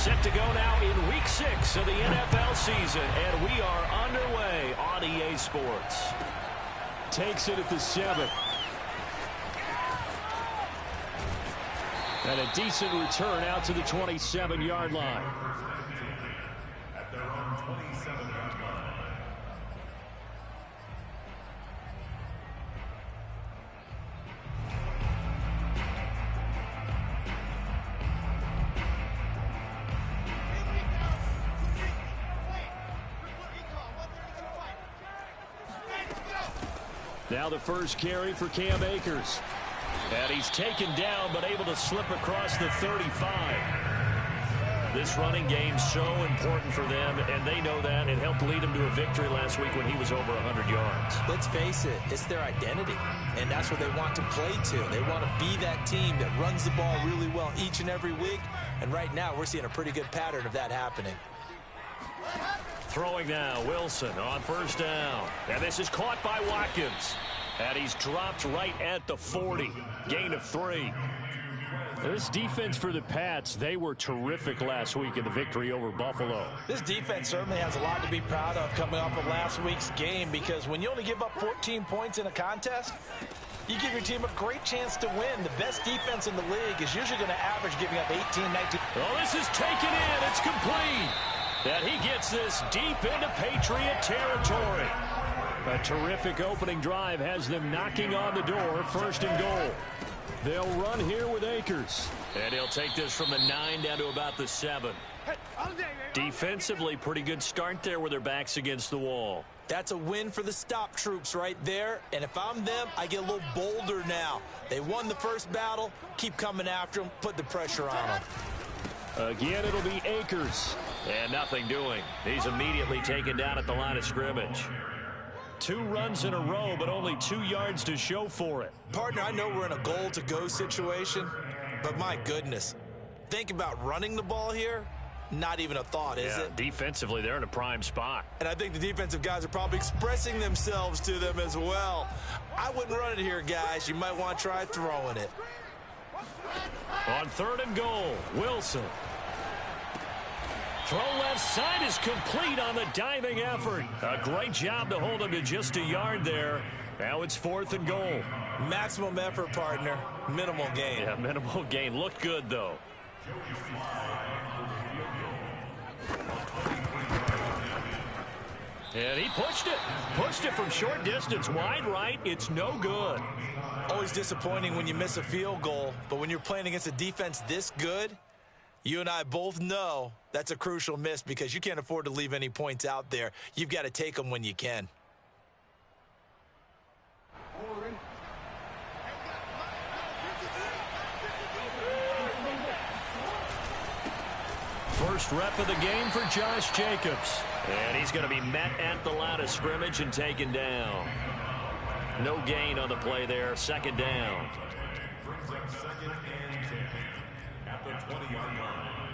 Set to go now in Week 6 of the NFL season, and we are underway on EA Sports. Takes it at the 7. And a decent return out to the 27-yard line. At their own 27-yard line. Now the first carry for Cam Akers. And he's taken down, but able to slip across the 35. This running game's so important for them, and they know that. It helped lead them to a victory last week when he was over 100 yards. Let's face it, it's their identity, and that's what they want to play to. They want to be that team that runs the ball really well each and every week, and right now we're seeing a pretty good pattern of that happening. Throwing now, Wilson on first down. And this is caught by Watkins. And he's dropped right at the 40. Gain of 3. This defense for the Pats, they were terrific last week in the victory over Buffalo. This defense certainly has a lot to be proud of coming off of last week's game, because when you only give up 14 points in a contest, you give your team a great chance to win. The best defense in the league is usually going to average giving up 18, 19. Oh, this is taken in. It's complete. And he gets this deep into Patriot territory. A terrific opening drive has them knocking on the door, 1st and goal. They'll run here with Akers. And he'll take this from the 9 down to about the 7. Defensively, pretty good start there with their backs against the wall. That's a win for the stop troops right there. And if I'm them, I get a little bolder now. They won the first battle. Keep coming after them. Put the pressure on them. Again, it'll be Akers. And nothing doing. He's immediately taken down at the line of scrimmage. 2 runs in a row, but only 2 yards to show for it. Partner, I know we're in a goal-to-go situation, but my goodness. Think about running the ball here. Not even a thought, is it? Defensively, they're in a prime spot. And I think the defensive guys are probably expressing themselves to them as well. I wouldn't run it here, guys. You might want to try throwing it. On 3rd and goal, Wilson. Throw left side is complete on the diving effort. A great job to hold him to just a yard there. Now it's 4th and goal. Maximum effort, partner. Minimal gain. Yeah, minimal gain. Looked good, though. And he pushed it. Pushed it from short distance. Wide right. It's no good. Always disappointing when you miss a field goal, but when you're playing against a defense this good, you and I both know that's a crucial miss, because you can't afford to leave any points out there. You've got to take them when you can. First rep of the game for Josh Jacobs. And he's going to be met at the line of scrimmage and taken down. No gain on the play there. 2nd down. Brings up 2nd and 10 at the 20-yard line.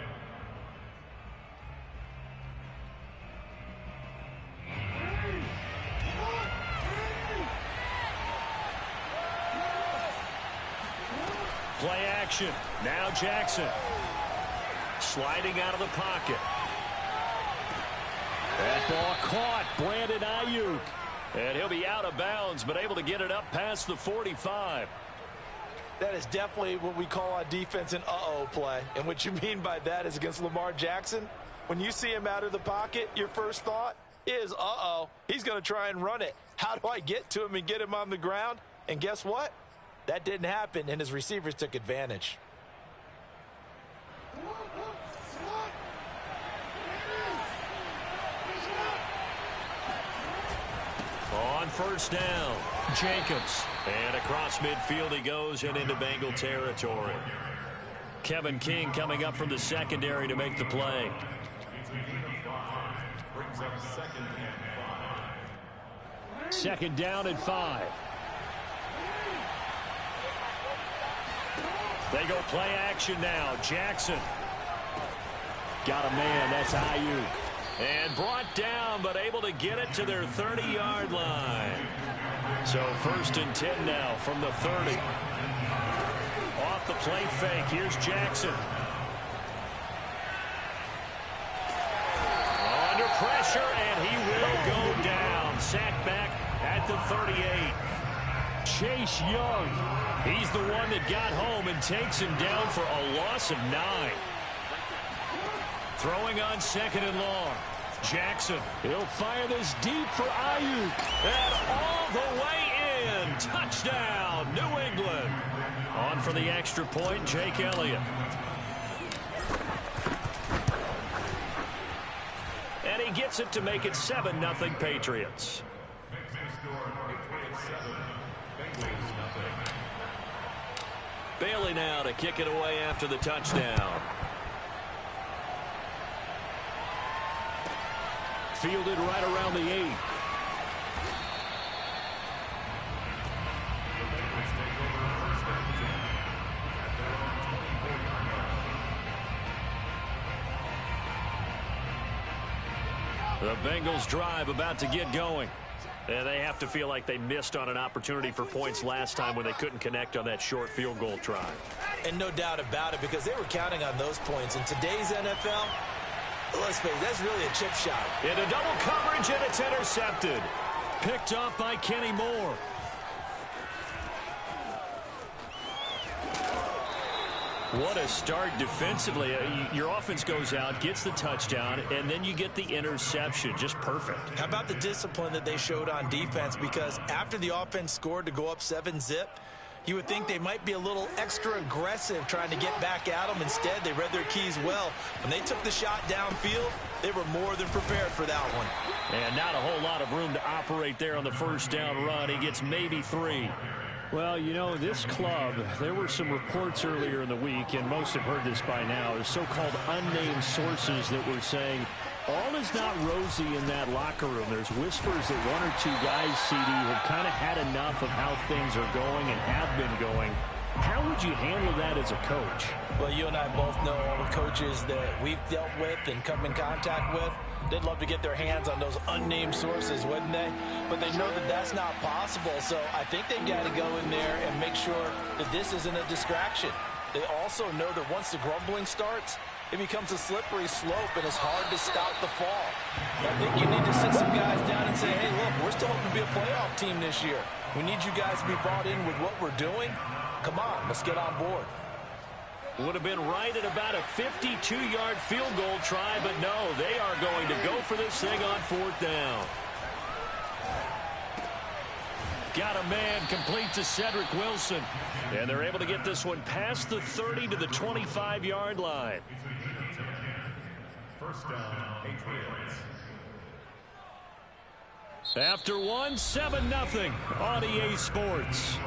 Play action. Now Jackson. Sliding out of the pocket. That ball caught. Brandon Ayuk. And he'll be out of bounds, but able to get it up past the 45. That is definitely what we call on defense an uh-oh play. And what you mean by that is against Lamar Jackson, when you see him out of the pocket, your first thought is, uh-oh, he's going to try and run it. How do I get to him and get him on the ground? And guess what? That didn't happen, and his receivers took advantage. On first down, Jacobs. And across midfield he goes and into Bengal territory. Kevin King coming up from the secondary to make the play. Brings up 2nd and 5. 2nd down and 5. They go play action now. Jackson. Got a man. That's Ayuk. And brought down, but able to get it to their 30-yard line. So 1st and 10 now from the 30. Off the play fake. Here's Jackson. pressure, and he will go down. Sacked back at the 38. Chase Young. He's the one that got home and takes him down for a loss of 9. Throwing on 2nd and long. Jackson. He'll fire this deep for Ayuk. And all the way in. Touchdown, New England. On for the extra point, Jake Elliott. And he gets it to make it 7-0 Patriots. Bailey now to kick it away after the touchdown. Fielded right around the 8. The Bengals drive about to get going. And they have to feel like they missed on an opportunity for points last time when they couldn't connect on that short field goal try. And no doubt about it, because they were counting on those points. In today's NFL, let's face it, that's really a chip shot. Into double coverage, and it's intercepted. Picked off by Kenny Moore. What a start defensively. Your offense goes out, gets the touchdown, and then you get the interception. Just perfect. How about the discipline that they showed on defense? Because after the offense scored to go up 7-zip, you would think they might be a little extra aggressive trying to get back at them. Instead, they read their keys well. When they took the shot downfield, they were more than prepared for that one. And not a whole lot of room to operate there on the first down run. He gets maybe 3. Well, you know, this club, there were some reports earlier in the week, and most have heard this by now, is so-called unnamed sources that were saying all is not rosy in that locker room. There's whispers that 1 or 2 guys, CD, have kind of had enough of how things are going and have been going. How would you handle that as a coach? Well, you and I both know all the coaches that we've dealt with and come in contact with. They'd love to get their hands on those unnamed sources, wouldn't they? But they know that that's not possible, so I think they've got to go in there and make sure that this isn't a distraction. They also know that once the grumbling starts, it becomes a slippery slope, and it's hard to stop the fall. I think you need to sit some guys down and say, hey, look, we're still hoping to be a playoff team this year. We need you guys to be bought in with what we're doing. Come on, let's get on board. Would have been right at about a 52-yard field goal try, but no, they are going to go for this thing on 4th down. Got a man complete to Cedric Wilson. And they're able to get this one past the 30 to the 25-yard line. First down, Patriots. After 1, 7-0 on EA Sports.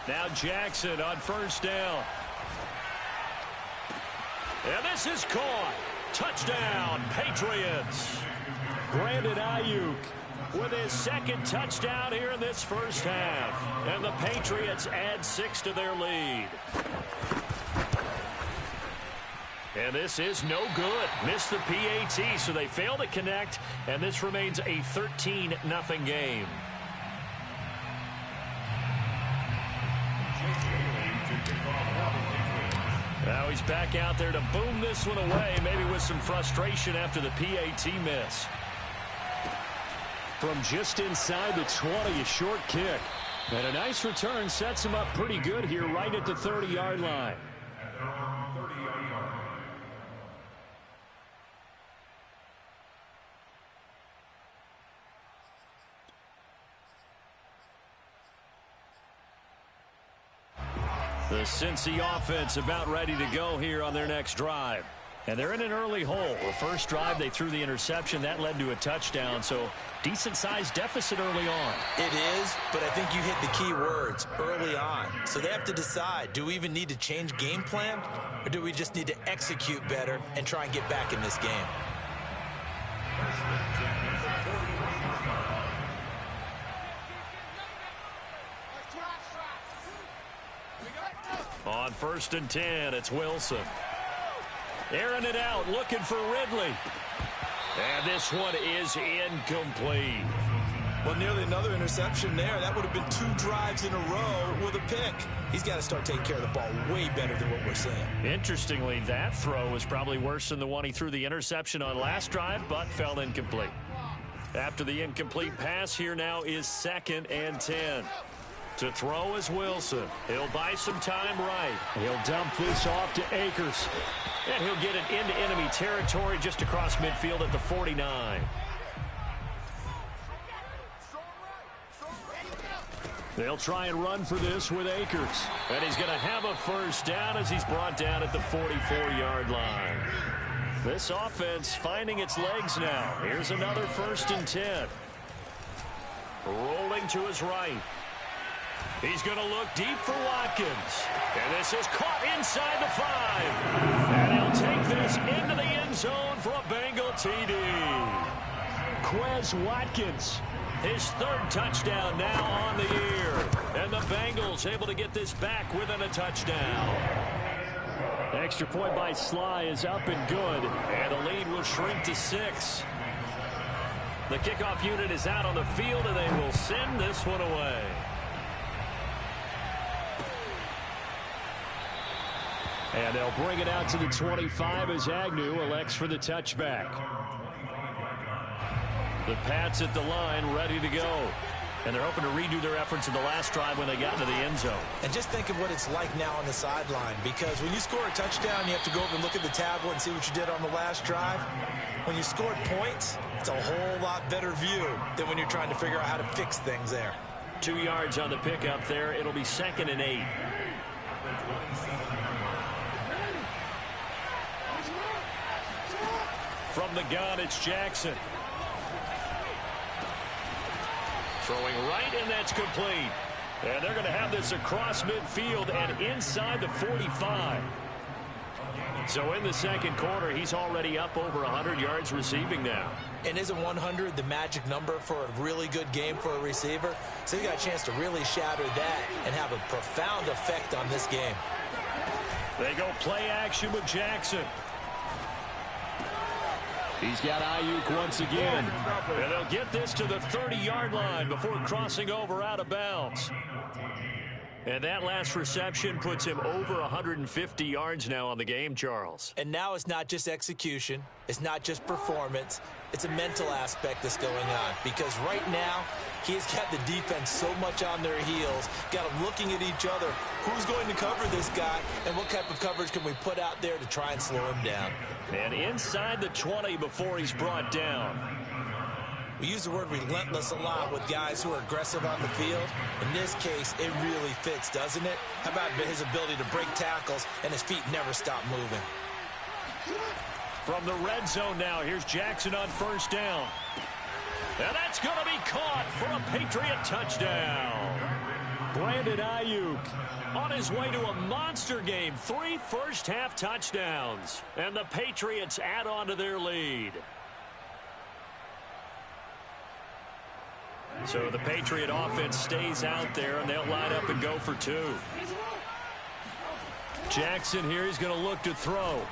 Now Jackson on first down. And this is caught. Touchdown, Patriots. Brandon Ayuk with his 2nd touchdown here in this first half. And the Patriots add 6 to their lead. And this is no good. Missed the PAT, so they fail to connect. And this remains a 13-0 game. Now he's back out there to boom this one away, maybe with some frustration after the PAT miss. From just inside the 20, a short kick. And a nice return sets him up pretty good here right at the 30-yard line. The Cincy offense about ready to go here on their next drive. And they're in an early hole. The first drive, they threw the interception. That led to a touchdown, so decent-sized deficit early on. It is, but I think you hit the key words, early on. So they have to decide, do we even need to change game plan, or do we just need to execute better and try and get back in this game? On 1st and 10, it's Wilson. Airing it out, looking for Ridley. And this one is incomplete. Well, nearly another interception there. That would have been 2 drives in a row with a pick. He's got to start taking care of the ball way better than what we're seeing. Interestingly, that throw was probably worse than the one he threw the interception on last drive, but fell incomplete. After the incomplete pass, here now is 2nd and 10. To throw is Wilson. He'll buy some time right. He'll dump this off to Akers. And he'll get it into enemy territory just across midfield at the 49. They'll try and run for this with Akers. And he's going to have a first down as he's brought down at the 44-yard line. This offense finding its legs now. Here's another 1st and 10. Rolling to his right. He's going to look deep for Watkins. And this is caught inside the 5. And he'll take this into the end zone for a Bengal TD. Quez Watkins. His 3rd touchdown now on the year. And the Bengals able to get this back within a touchdown. Extra point by Sly is up and good. And the lead will shrink to 6. The kickoff unit is out on the field, and they will send this one away. And they'll bring it out to the 25 as Agnew elects for the touchback. The Pats at the line, ready to go. And they're hoping to redo their efforts in the last drive when they got into the end zone. And just think of what it's like now on the sideline, because when you score a touchdown, you have to go over and look at the tablet and see what you did on the last drive. When you scored points, it's a whole lot better view than when you're trying to figure out how to fix things there. 2 yards on the pickup there. It'll be 2nd and 8. From the gun, it's Jackson. Throwing right, and that's complete. And they're going to have this across midfield and inside the 45. So in the 2nd quarter, he's already up over 100 yards receiving now. And isn't 100 the magic number for a really good game for a receiver? So he got a chance to really shatter that and have a profound effect on this game. They go play action with Jackson. He's got Ayuk once again. And they'll get this to the 30-yard line before crossing over out of bounds. And that last reception puts him over 150 yards now on the game, Charles. And now it's not just execution. It's not just performance. It's a mental aspect that's going on. Because right now, he's got the defense so much on their heels, got them looking at each other. Who's going to cover this guy, and what type of coverage can we put out there to try and slow him down? And inside the 20 before he's brought down. We use the word relentless a lot with guys who are aggressive on the field. In this case, it really fits, doesn't it? How about his ability to break tackles and his feet never stop moving? From the red zone now, here's Jackson on 1st down. And that's going to be caught for a Patriot touchdown. Brandon Ayuk on his way to a monster game. 3 first-half touchdowns. And the Patriots add on to their lead. So the Patriot offense stays out there, and they'll line up and go for 2. Jackson here, he's going to look to throw.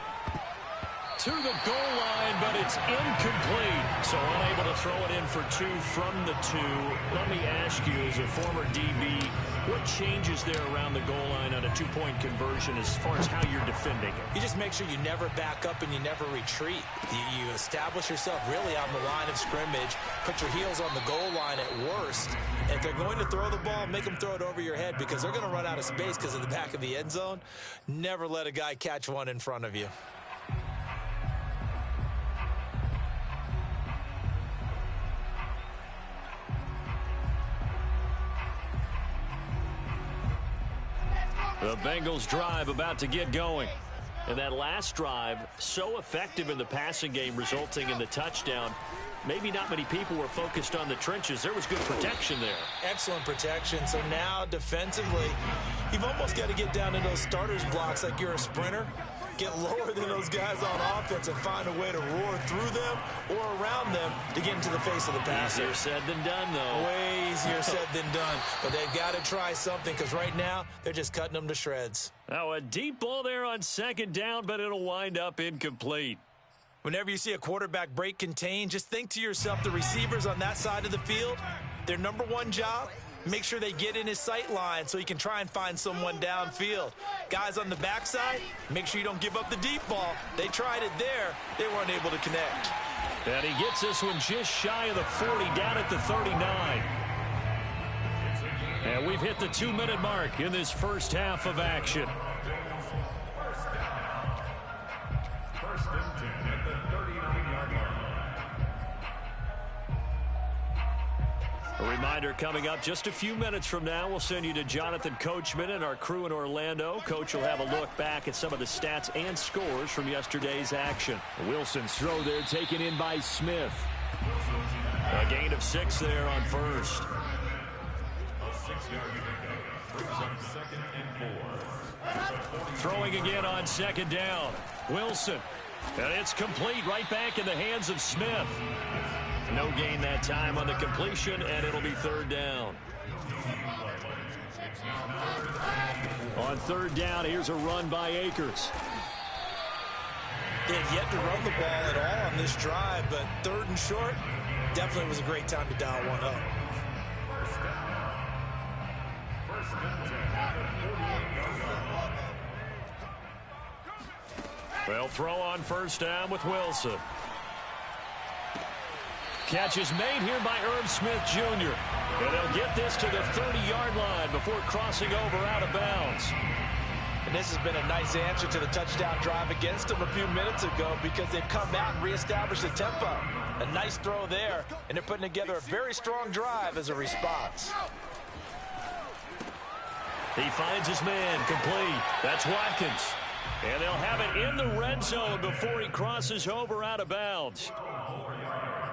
To the goal line, but it's incomplete. So unable to throw it in for 2 from the 2. Let me ask you, as a former DB, what changes there around the goal line on a 2-point conversion as far as how you're defending it? You just make sure you never back up and you never retreat. You establish yourself really on the line of scrimmage, put your heels on the goal line at worst. And if they're going to throw the ball, make them throw it over your head because they're going to run out of space because of the back of the end zone. Never let a guy catch one in front of you. The Bengals drive about to get going. And that last drive, so effective in the passing game, resulting in the touchdown. Maybe not many people were focused on the trenches. There was good protection there. Excellent protection. So now defensively, you've almost got to get down to those starters blocks like you're a sprinter. Get lower than those guys on offense and find a way to roar through them or around them to get into the face of the passer. Easier said than done, though. Way easier said than done, but they've got to try something because right now they're just cutting them to shreds. Now a deep ball there on second down, but it'll wind up incomplete. Whenever you see a quarterback break contain, just think to yourself, the receivers on that side of the field, their number one job, make sure they get in his sight line so he can try and find someone downfield. Guys on the backside, make sure you don't give up the deep ball. They tried it there. They weren't able to connect. And he gets this one just shy of the 40, down at the 39. And we've hit the 2-minute mark in this first half of action. First and 10 at the 39-yard line. A reminder coming up just a few minutes from now, we'll send you to Jonathan Coachman and our crew in Orlando. Coach will have a look back at some of the stats and scores from yesterday's action. Wilson's throw there taken in by Smith. A gain of 6 there on first. A 6-yard pickup brings up second and 4. Throwing again on second down. Wilson. And it's complete right back in the hands of Smith. No gain that time on the completion, and it'll be third down. On third down, here's a run by Akers. They had yet to run the ball at all on this drive, but third and short, definitely was a great time to dial one up. First and 10 at the 48-yard line. Well, throw on first down with Wilson. Catch is made here by Irv Smith Jr. And they'll get this to the 30-yard line before crossing over out of bounds. And this has been a nice answer to the touchdown drive against them a few minutes ago because they've come out and reestablished the tempo. A nice throw there, and they're putting together a very strong drive as a response. He finds his man complete. That's Watkins. And they'll have it in the red zone before he crosses over out of bounds.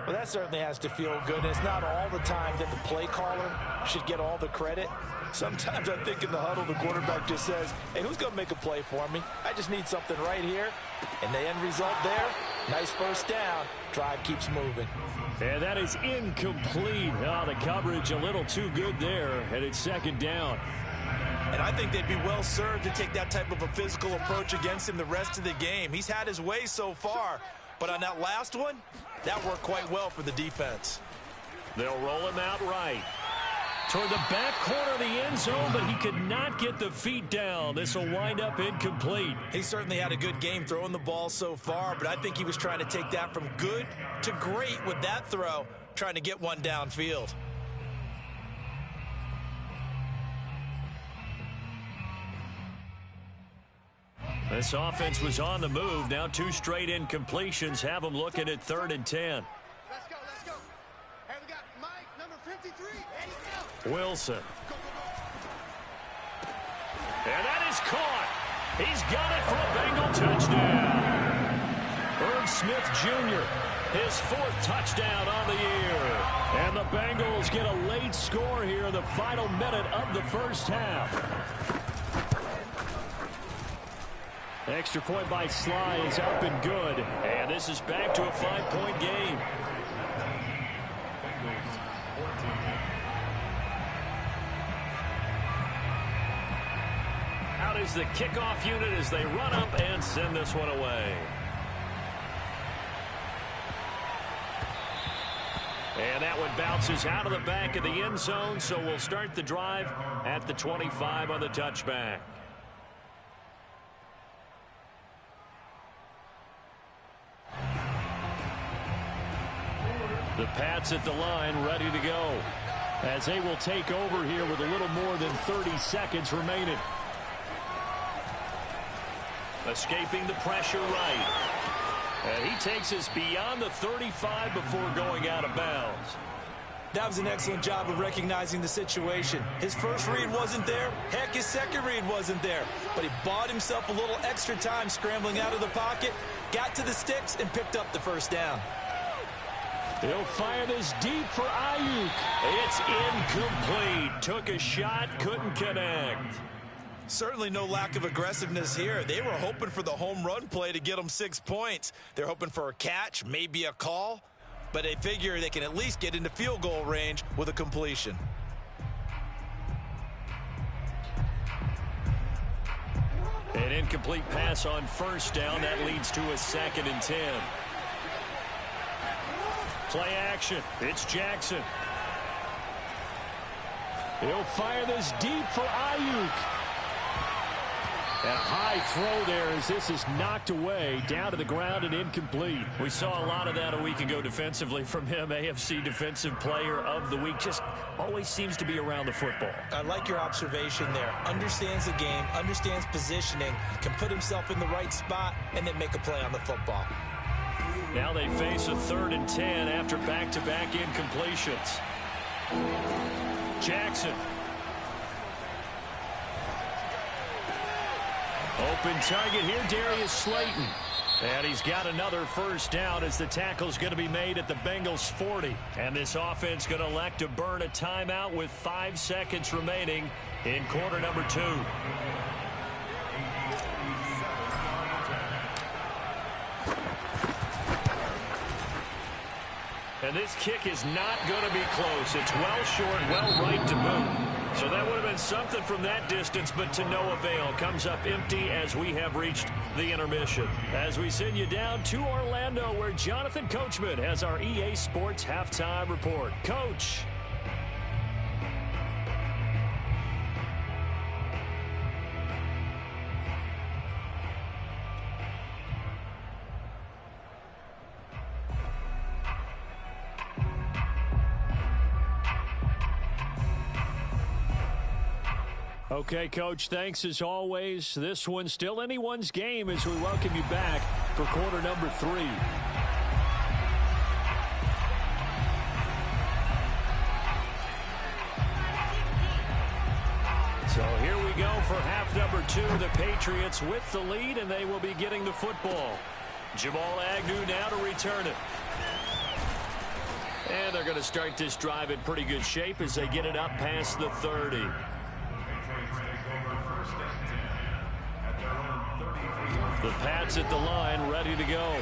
Well, that certainly has to feel good. And it's not all the time that the play caller should get all the credit. Sometimes I think in the huddle, the quarterback just says, hey, who's going to make a play for me? I just need something right here. And the end result there, nice first down. Drive keeps moving. And that is incomplete. Oh, the coverage a little too good there, and it's second down. And I think they'd be well served to take that type of a physical approach against him the rest of the game. He's had his way so far, but on that last one, that worked quite well for the defense. They'll roll him out right. Toward the back corner of the end zone, but he could not get the feet down. This will wind up incomplete. He certainly had a good game throwing the ball so far, but I think he was trying to take that from good to great with that throw, trying to get one downfield. This offense was on the move. Now 2 straight incompletions have them looking at 3rd and 10. Let's go, let's go. Hey, we got Mike, number 53. Ready to go. Wilson. And that is caught. He's got it for a Bengal touchdown. Irv Smith Jr., his 4th touchdown on the year. And the Bengals get a late score here in the final minute of the first half. Extra point by Sly is up and good. And this is back to a 5-point game. Out is the kickoff unit as they run up and send this one away. And that one bounces out of the back of the end zone, so we'll start the drive at the 25 on the touchback. The Pats at the line, ready to go, as they will take over here with a little more than 30 seconds remaining. Escaping the pressure right. And he takes us beyond the 35 before going out of bounds. That was an excellent job of recognizing the situation. His first read wasn't there. Heck, his second read wasn't there. But he bought himself a little extra time scrambling out of the pocket, got to the sticks, and picked up the first down. He'll fire this deep for Ayuk. It's incomplete. Took a shot, couldn't connect. Certainly no lack of aggressiveness here. They were hoping for the home run play to get them 6 points. They're hoping for a catch, maybe a call. but they figure they can at least get into field goal range with a completion. An incomplete pass on first down. That leads to a 2nd and 10. Play action. It's Jackson. He'll fire this deep for Ayuk. And a high throw there as this is knocked away, down to the ground and incomplete. We saw a lot of that a week ago defensively from him. AFC Defensive Player of the Week. Just always seems to be around the football. I like your observation there. Understands the game, understands positioning, can put himself in the right spot, and then make a play on the football. Now they face a 3rd and 10 after back-to-back incompletions. Jackson. Open target here, Darius Slayton. And he's got another first down as the tackle's going to be made at the Bengals 40. And this offense going to elect to burn a timeout with 5 seconds remaining in quarter number 2. And this kick is not going to be close. It's well short, well right to boot. So that would have been something from that distance, but to no avail. Comes up empty as we have reached the intermission. As we send you down to Orlando, where Jonathan Coachman has our EA Sports Halftime Report. Coach. Okay, Coach, thanks as always. This one's still anyone's game as we welcome you back for quarter number 3. So here we go for half number 2. The Patriots with the lead, and they will be getting the football. Jamal Agnew now to return it. And they're going to start this drive in pretty good shape as they get it up past the 30. The Pats at the line, ready to go.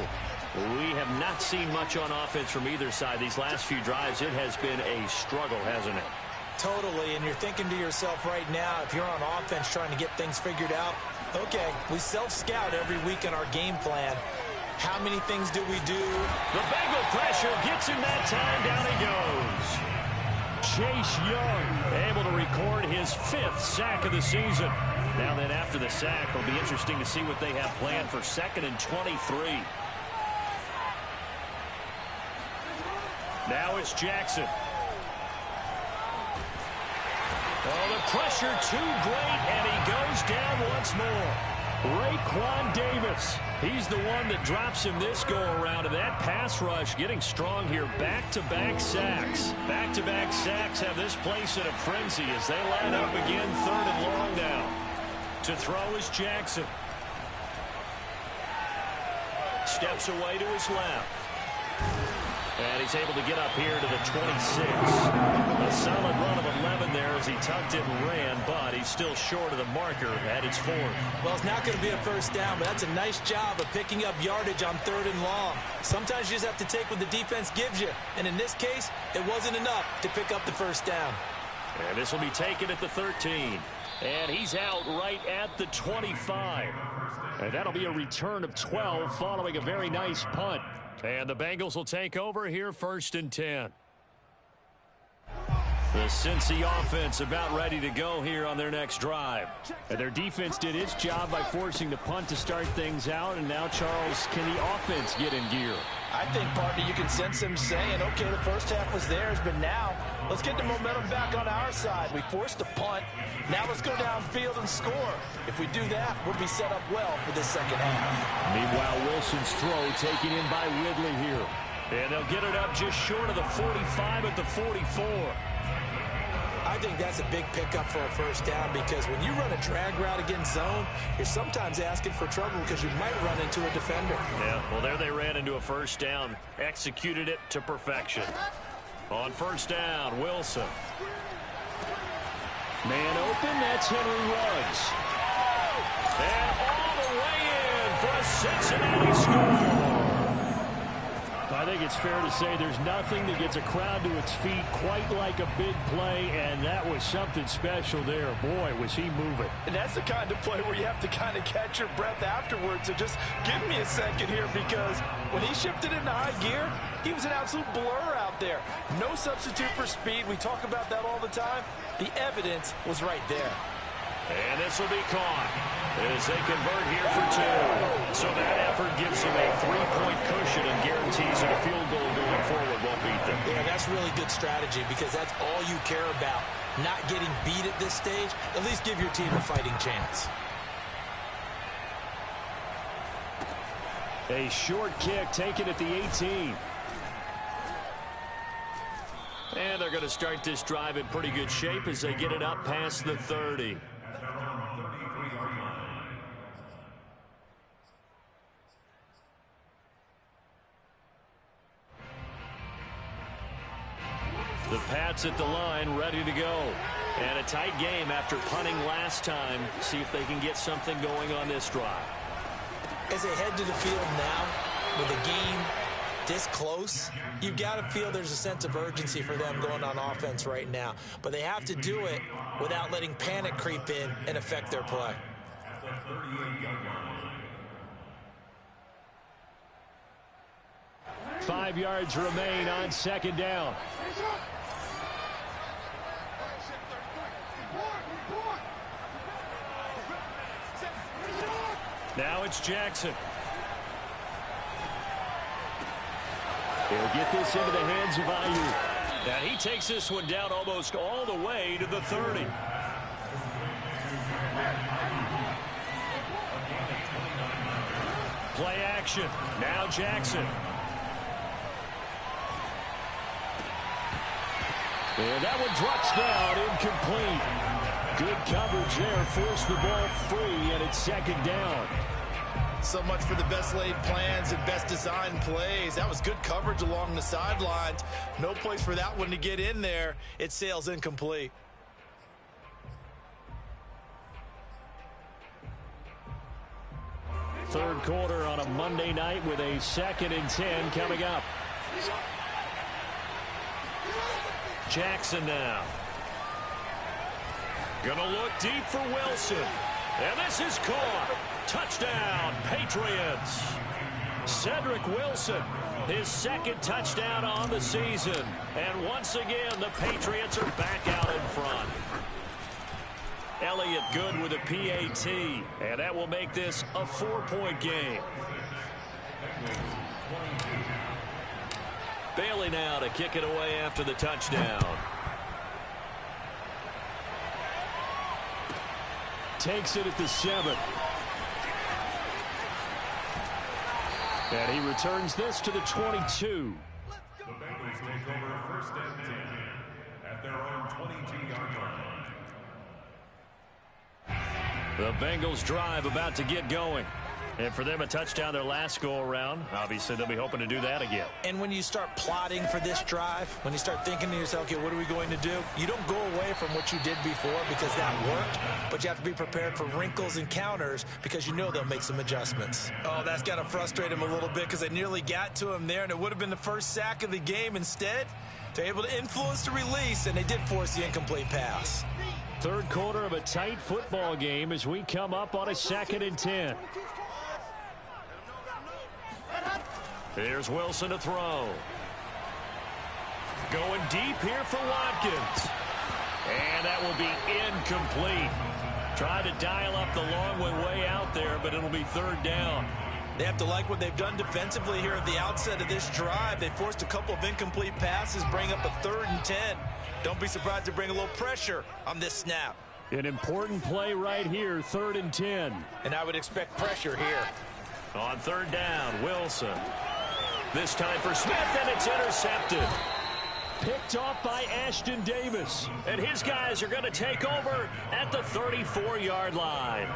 We have not seen much on offense from either side. These last few drives, it has been a struggle, hasn't it? Totally, and you're thinking to yourself right now, if you're on offense trying to get things figured out, okay, we self-scout every week in our game plan. How many things do we do? The Bengal pressure gets him that time. Down he goes. Chase Young able to record his 5th sack of the season. Now then, after the sack, it'll be interesting to see what they have planned for 2nd and 23. Now it's Jackson. Oh, the pressure too great, and he goes down once more. Raekwon Davis, he's the one that drops him this go-around, and that pass rush getting strong here. Back-to-back sacks. Back-to-back sacks have this place in a frenzy as they line up again, 3rd and long now. To throw is Jackson. Steps away to his left. And he's able to get up here to the 26. A solid run of 11 there as he tucked it and ran, but he's still short of the marker at its 4th. Well, it's not going to be a first down, but that's a nice job of picking up yardage on 3rd and long. Sometimes you just have to take what the defense gives you, and in this case, it wasn't enough to pick up the first down. And this will be taken at the 13. And he's out right at the 25. And that'll be a return of 12 following a very nice punt. And the Bengals will take over here 1st and 10. The Cincy offense about ready to go here on their next drive. And their defense did its job by forcing the punt to start things out. And now, Charles, can the offense get in gear? I think, partner, you can sense him saying, okay, the first half was theirs, but now let's get the momentum back on our side. We forced a punt. Now let's go downfield and score. If we do that, we'll be set up well for this second half. Meanwhile, Wilson's throw taken in by Ridley here. And they'll get it up just short of the 45 at the 44. I think that's a big pickup for a first down because when you run a drag route against zone, you're sometimes asking for trouble because you might run into a defender. Yeah, well, there they ran into a first down. Executed it to perfection. On first down, Wilson. Man open, that's Henry Ruggs. And all the way in for a Cincinnati score. I think it's fair to say there's nothing that gets a crowd to its feet quite like a big play, and that was something special there. Boy, was he moving. And that's the kind of play where you have to kind of catch your breath afterwards. So just give me a second here, because when he shifted into high gear, he was an absolute blur out there. No substitute for speed. We talk about that all the time. The evidence was right there. And this will be caught as they convert here for two. So that effort gives him a 3-point cushion and guarantees that a field goal going forward won't beat them. Yeah, that's really good strategy, because that's all you care about. Not getting beat at this stage. At least give your team a fighting chance. A short kick taken at the 18. And they're going to start this drive in pretty good shape as they get it up past the 30. The Pats at the line, ready to go. And a tight game after punting last time. See if they can get something going on this drive. As they head to the field now, with the game this close, you've got to feel there's a sense of urgency for them going on offense right now. But they have to do it without letting panic creep in and affect their play. 5 yards remain on second down. Now it's Jackson. He'll get this into the hands of Ayuk. And he takes this one down almost all the way to the 30. Play action. Now Jackson. And that one drops down, incomplete. Good coverage there, forced the ball free, and it's second down. So much for the best laid plans and best designed plays. That was good coverage along the sidelines. No place for that one to get in there. It sails incomplete. Third quarter on a Monday night with a 2nd and 10 coming up. Jackson now. Gonna look deep for Wilson. And this is caught. Touchdown, Patriots. Cedric Wilson, his 2nd touchdown on the season. And once again, the Patriots are back out in front. Elliott good with a PAT. And that will make this a 4-point game. Bailey now to kick it away after the touchdown. Takes it at the 7. And he returns this to the 22. The Bengals take over 1st and 10 at their own 22-yard line. The Bengals drive about to get going. And for them, a touchdown their last go-around. Obviously, they'll be hoping to do that again. And when you start plotting for this drive, when you start thinking to yourself, okay, what are we going to do? You don't go away from what you did before because that worked, but you have to be prepared for wrinkles and counters because you know they'll make some adjustments. Oh, that's got to frustrate him a little bit because they nearly got to him there, and it would have been the first sack of the game. Instead, they're able to influence the release, and they did force the incomplete pass. Third quarter of a tight football game as we come up on a 2nd and 10. Here's Wilson to throw. Going deep here for Watkins. And that will be incomplete. Try to dial up the long way out there, but it'll be 3rd down. They have to like what they've done defensively here at the outset of this drive. They forced a couple of incomplete passes, bring up a 3rd and 10. Don't be surprised to bring a little pressure on this snap. An important play right here, 3rd and 10. And I would expect pressure here. On 3rd down, Wilson. This time for Smith, and it's intercepted. Picked off by Ashton Davis. And his guys are going to take over at the 34-yard line.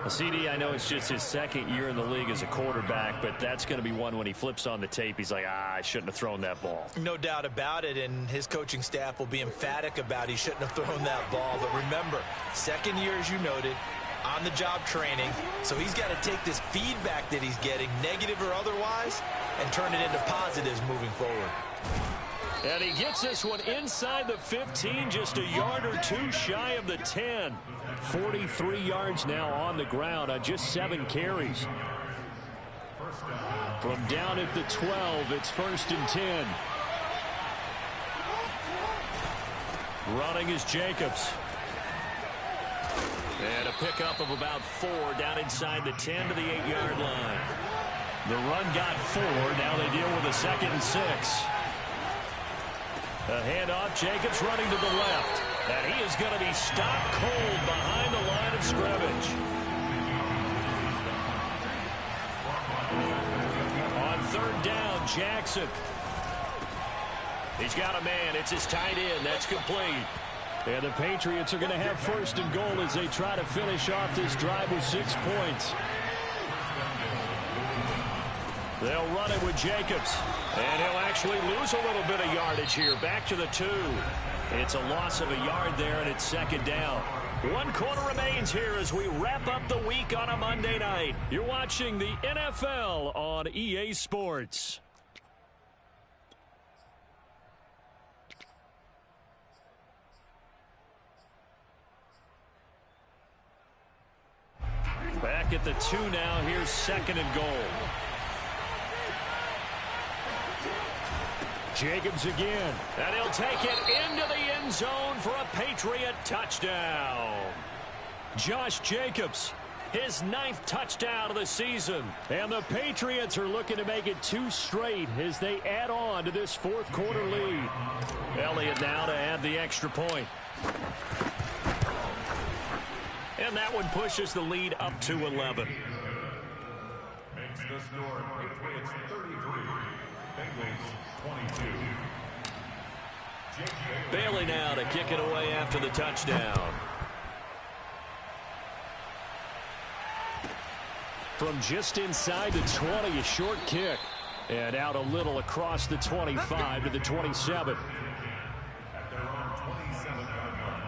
CD, I know it's just his 2nd year in the league as a quarterback, but that's going to be one when he flips on the tape, he's like, I shouldn't have thrown that ball. No doubt about it, and his coaching staff will be emphatic about he shouldn't have thrown that ball. But remember, 2nd year, as you noted, on-the-job training, so he's got to take this feedback that he's getting, negative or otherwise, and turn it into positives moving forward. And he gets this one inside the 15, just a yard or two shy of the 10. 43 yards now on the ground on just 7 carries. From down at the 12, it's 1st and 10. Running is Jacobs. And a pickup of about 4 down inside the 10 to the 8-yard line. The run got 4. Now they deal with a 2nd and 6. A handoff, Jacobs running to the left. And he is going to be stopped cold behind the line of scrimmage. On 3rd down, Jackson. He's got a man. It's his tight end. That's complete. And the Patriots are going to have 1st and goal as they try to finish off this drive with 6 points. They'll run it with Jacobs. And he'll actually lose a little bit of yardage here. Back to the 2. It's a loss of a yard there, and it's 2nd down. 1 quarter remains here as we wrap up the week on a Monday night. You're watching the NFL on EA Sports. Back at the 2 now. Here's 2nd and goal. Jacobs again. And he'll take it into the end zone for a Patriot touchdown. Josh Jacobs, his 9th touchdown of the season. And the Patriots are looking to make it 2 straight as they add on to this 4th quarter lead. Elliott now to add the extra point. And that one pushes the lead up to 11. Makes the score Patriots 33, Bengals 22. Bailey now to kick it away after the touchdown. From just inside the 20, a short kick. And out a little across the 25 to the 27. At their own 27-yard line.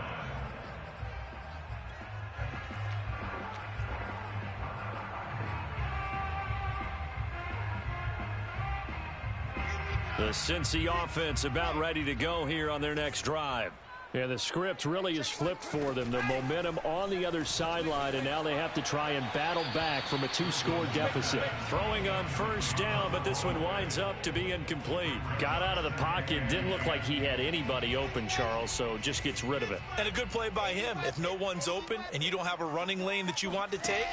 The Cincy offense about ready to go here on their next drive. Yeah, the script really is flipped for them. The momentum on the other sideline, and now they have to try and battle back from a 2-score deficit. Throwing on 1st down, but this one winds up to be incomplete. Got out of the pocket, didn't look like he had anybody open, Charles, so just gets rid of it. And a good play by him. If no one's open and you don't have a running lane that you want to take,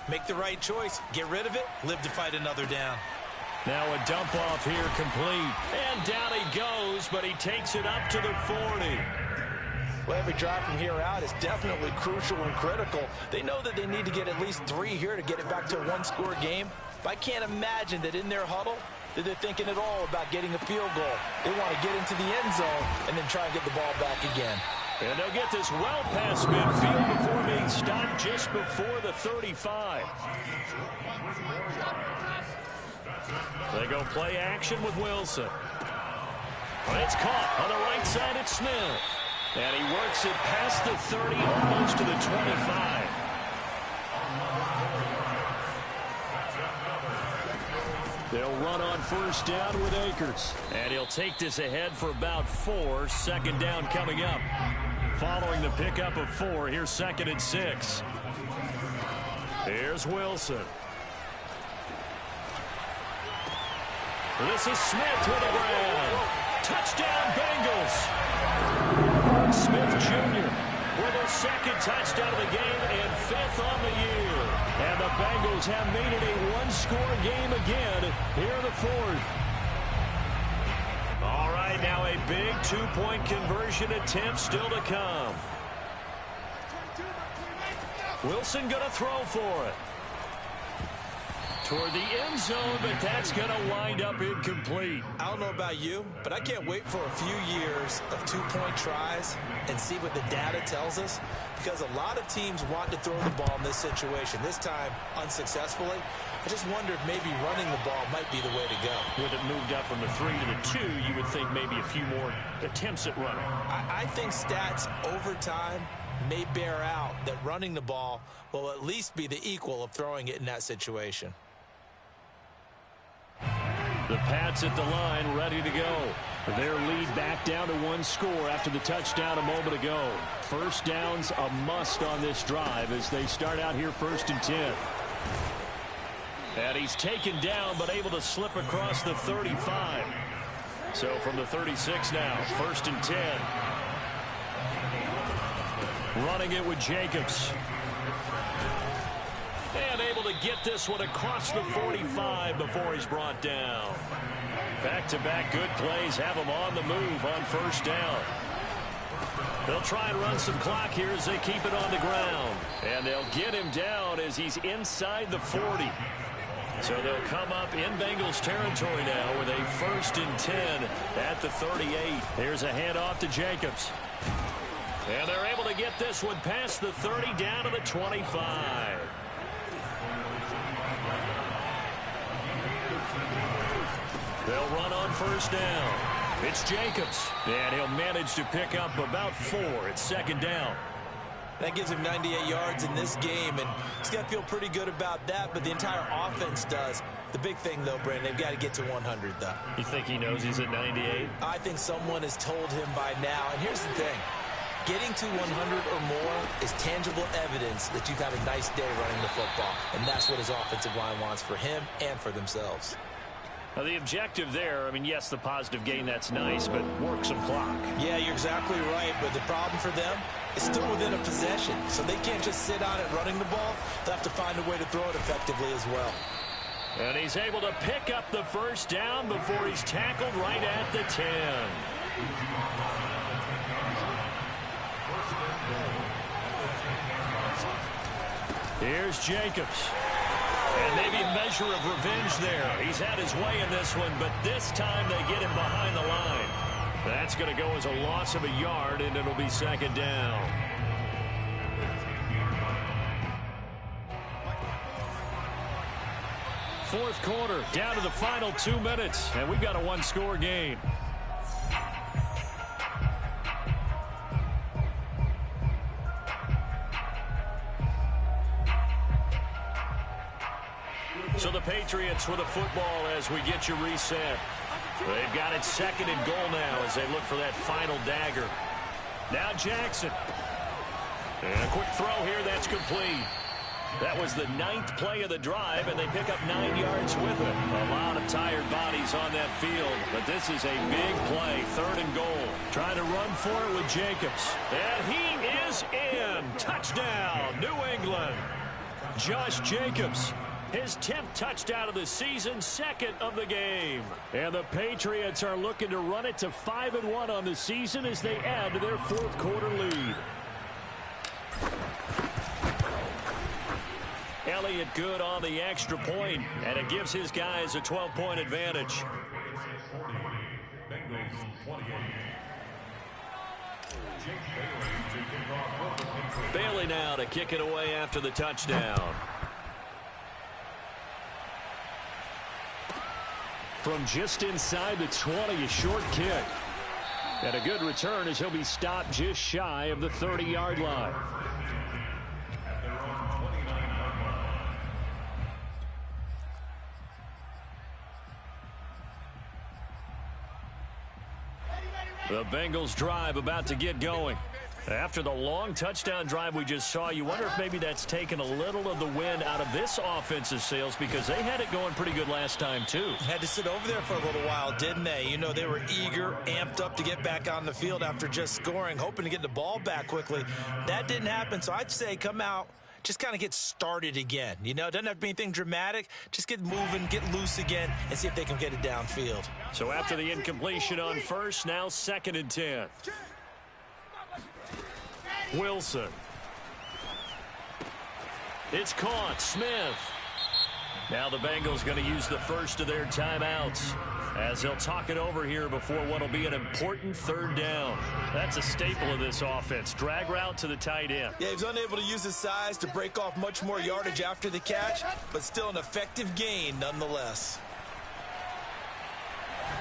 make the right choice. Get rid of it, live to fight another down. Now a dump off here complete. And down he goes, but he takes it up to the 40. Well, every drive from here out is definitely crucial and critical. They know that they need to get at least 3 here to get it back to a 1-score game. But I can't imagine that in their huddle that they're thinking at all about getting a field goal. They want to get into the end zone and then try and get the ball back again. And they'll get this well past midfield before being stopped just before the 35. They go play action with Wilson. But it's caught on the right side at Smith. And he works it past the 30, almost to the 25. They'll run on 1st down with Akers. And he'll take this ahead for about 4. 2nd down coming up. Following the pickup of 4, here's 2nd and 6. Here's Wilson. This is Smith with a grab. Touchdown, Bengals. Smith Jr. with a 2nd touchdown of the game and 5th on the year. And the Bengals have made it a 1-score game again here in the 4th. All right, now a big 2-point conversion attempt still to come. Wilson going to throw for it. Toward the end zone, but that's going to wind up incomplete. I don't know about you, but I can't wait for a few years of 2-point tries and see what the data tells us, because a lot of teams want to throw the ball in this situation. This time, unsuccessfully. I just wonder if maybe running the ball might be the way to go. With it moved up from the 3 to the 2, you would think maybe a few more attempts at running. I think stats over time may bear out that running the ball will at least be the equal of throwing it in that situation. The Pats at the line, ready to go. Their lead back down to 1 score after the touchdown a moment ago. First down's a must on this drive as they start out here 1st and 10. And he's taken down but able to slip across the 35. So from the 36 now, 1st and 10. Running it with Jacobs. And able to get this one across the 45 before he's brought down. Back-to-back good plays have him on the move on 1st down. They'll try and run some clock here as they keep it on the ground. And they'll get him down as he's inside the 40. So they'll come up in Bengals territory now with a 1st and 10 at the 38. Here's a handoff to Jacobs. And they're able to get this one past the 30 down to the 25. They'll run on 1st down. It's Jacobs. And he'll manage to pick up about 4 at 2nd down. That gives him 98 yards in this game, and he's got to feel pretty good about that, but the entire offense does. The big thing, though, Brandon, they've got to get to 100, though. You think he knows he's at 98? I think someone has told him by now. And here's the thing. Getting to 100 or more is tangible evidence that you've had a nice day running the football, and that's what his offensive line wants for him and for themselves. Now, the objective there, I mean, yes, the positive gain, that's nice, but work some clock. Yeah, you're exactly right, but the problem for them is still within a possession, so they can't just sit on it running the ball. They'll have to find a way to throw it effectively as well. And he's able to pick up the 1st down before he's tackled right at the 10. Here's Jacobs. And maybe a measure of revenge there. He's had his way in this one, but this time they get him behind the line. That's going to go as a loss of a yard, and it'll be 2nd down. Fourth quarter, down to the final 2 minutes, and we've got a 1-score game. So the Patriots with a football as we get you reset. They've got it 2nd and goal now as they look for that final dagger. Now Jackson. And a quick throw here, that's complete. That was the 9th play of the drive, and they pick up 9 yards with it. A lot of tired bodies on that field, but this is a big play, 3rd and goal. Trying to run for it with Jacobs. And he is in. Touchdown, New England. Josh Jacobs. His 10th touchdown of the season, 2nd of the game. And the Patriots are looking to run it to 5-1 on the season as they add to their 4th quarter lead. Elliott good on the extra point, and it gives his guys a 12-point advantage. Bailey now to kick it away after the touchdown. From just inside the 20, a short kick. And a good return as he'll be stopped just shy of the 30-yard line. The Bengals drive about to get going. After the long touchdown drive we just saw, you wonder if maybe that's taken a little of the wind out of this offensive sails because they had it going pretty good last time, too. Had to sit over there for a little while, didn't they? You know, they were eager, amped up to get back on the field after just scoring, hoping to get the ball back quickly. That didn't happen, so I'd say come out, just kind of get started again. You know, it doesn't have to be anything dramatic. Just get moving, get loose again, and see if they can get it downfield. So after the incompletion on 1st, now 2nd and 10. Wilson. It's caught. Smith. Now the Bengals going to use the first of their timeouts as they'll talk it over here before what will be an important 3rd down. That's a staple of this offense. Drag route to the tight end. Yeah, he was unable to use his size to break off much more yardage after the catch, but still an effective gain nonetheless.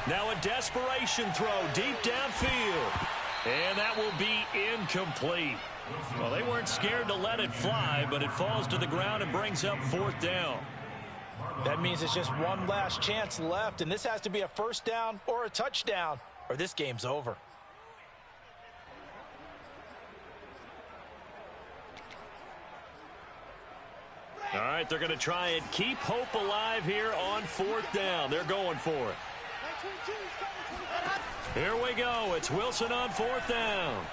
Now a desperation throw deep downfield. And that will be incomplete. Well, they weren't scared to let it fly, but it falls to the ground and brings up 4th down. That means it's just one last chance left, and this has to be a first down or a touchdown, or this game's over. All right, they're going to try and keep hope alive here on 4th down. They're going for it. Here we go. It's Wilson on 4th down.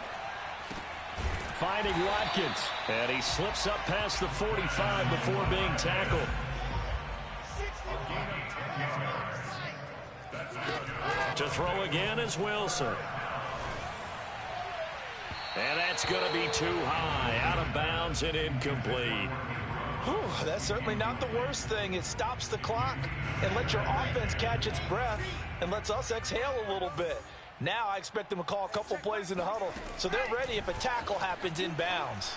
Finding Watkins. And he slips up past the 45 before being tackled. To throw again is Wilson. And that's going to be too high. Out of bounds and incomplete. Whew, that's certainly not the worst thing. It stops the clock and lets your offense catch its breath and lets us exhale a little bit. Now I expect them to call a couple plays in the huddle, so they're ready if a tackle happens in bounds.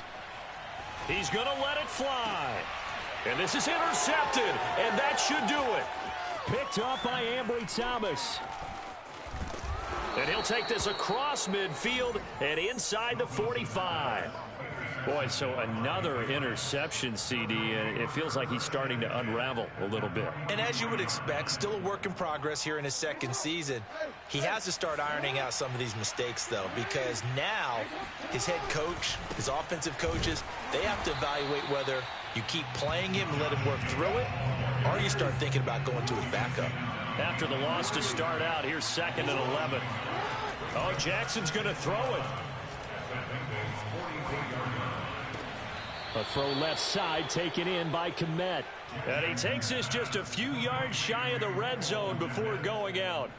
He's going to let it fly. And this is intercepted, and that should do it. Picked up by Ambry Thomas. And he'll take this across midfield and inside the 45. Boy, so another interception, CD, and it feels like he's starting to unravel a little bit. And as you would expect, still a work in progress here in his second season. He has to start ironing out some of these mistakes, though, because now his head coach, his offensive coaches, they have to evaluate whether you keep playing him and let him work through it, or you start thinking about going to his backup. After the loss to start out, here's 2nd and 11. Oh, Jackson's going to throw it. A throw left side taken in by Kmet. And he takes this just a few yards shy of the red zone before going out.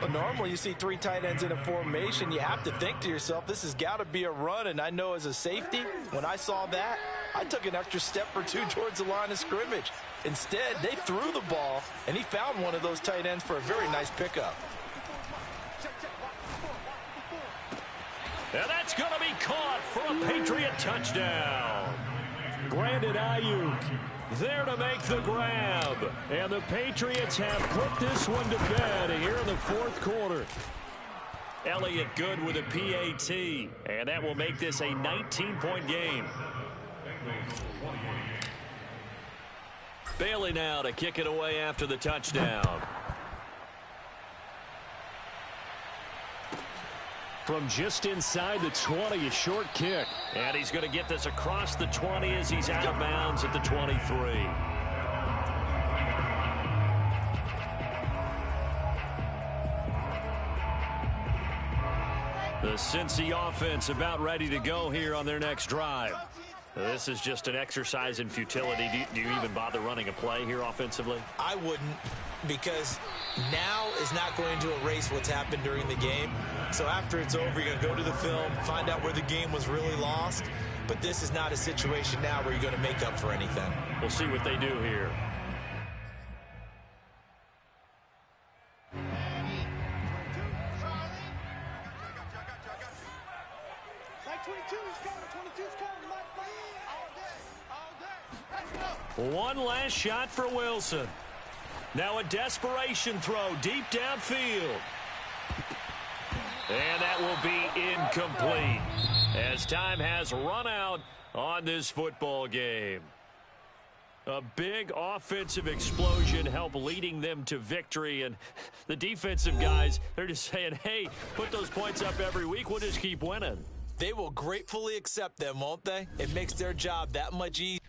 Well, normally you see 3 tight ends in a formation. You have to think to yourself, this has got to be a run. And I know as a safety, when I saw that, I took an extra step or 2 towards the line of scrimmage. Instead, they threw the ball, and he found one of those tight ends for a very nice pickup. And that's going to be caught for a Patriot touchdown. Brandon Ayuk there to make the grab. And the Patriots have put this one to bed here in the 4th quarter. Elliott good with a PAT. And that will make this a 19-point game. Bailey now to kick it away after the touchdown. From just inside the 20, a short kick. And he's going to get this across the 20 as he's out of bounds at the 23. The Cincy offense about ready to go here on their next drive. This is just an exercise in futility. Do you even bother running a play here offensively? I wouldn't, because now is not going to erase what's happened during the game. So after it's over, you're going to go to the film, find out where the game was really lost. But this is not a situation now where you're going to make up for anything. We'll see what they do here. One last shot for Wilson. Now a desperation throw deep downfield. And that will be incomplete as time has run out on this football game. A big offensive explosion helped leading them to victory. And the defensive guys, they're just saying, hey, put those points up every week. We'll just keep winning. They will gratefully accept them, won't they? It makes their job that much easier.